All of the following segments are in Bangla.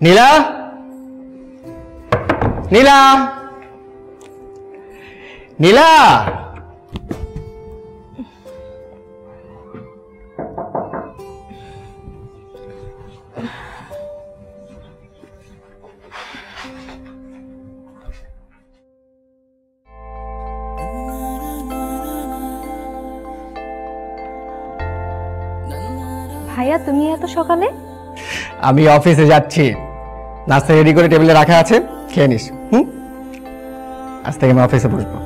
নীলা, নীলা, নীলা। ভাইয়া তুমি এত সকালে? আমি অফিসে যাচ্ছি, নাস্তা রেডি করে টেবিলে রাখা আছে, খেয়ে নিস। আজ থেকে আমি অফিসে বসবো।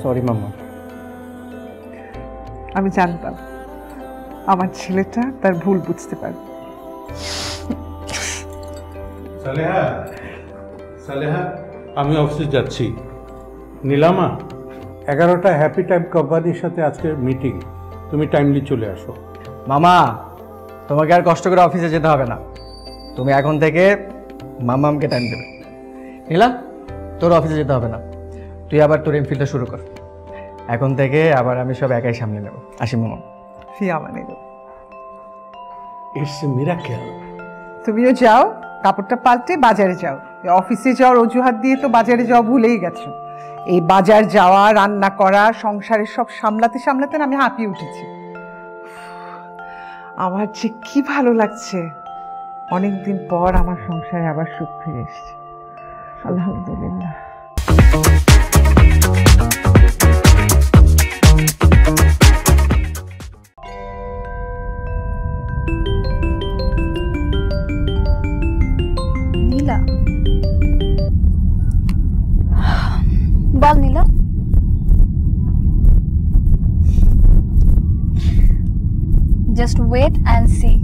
সরি মাম্মা। আমি জানতাম আমার ছেলেটা তার ভুল বুঝতে পারবে। সালেহা, সালেহা, আমি অফিসে যাচ্ছি। নীলামা, 11টা হ্যাপি টাইম কোম্পানির সাথে আজকে মিটিং, তুমি টাইমলি চলে আসো। মামা, তোমাকে আর কষ্ট করে অফিসে যেতে হবে না, তুমি এখন থেকে মামামকে টাইম দেবে। নীলা, তোর অফিসে যেতে হবে না, তুই আবার তোর এমফিলটা শুরু কর। এখন থেকে আবার আমি সব একাই সামলে নেব। আসি মামা। ফিয়া মানে গো, ইটস এ মিরাকেল। তুমিও যাও, কাপড়টা পাল্টে বাজারে যাও। অফিসে যাওয়ার অজুহাত দিয়ে তো বাজারে যাওয়া ভুলেই গেছো। এই বাজার যাওয়া, রান্না করা, সংসারের সব সামলাতে সামলাতে আমি হাঁপিয়ে উঠেছি। আমার যে কি ভালো লাগছে, অনেকদিন পর আমার সংসারে আবার সুখ ফিরে এসছে। আলহামদুলিল্লাহ। নীলা, বল নীলা। Just wait and see.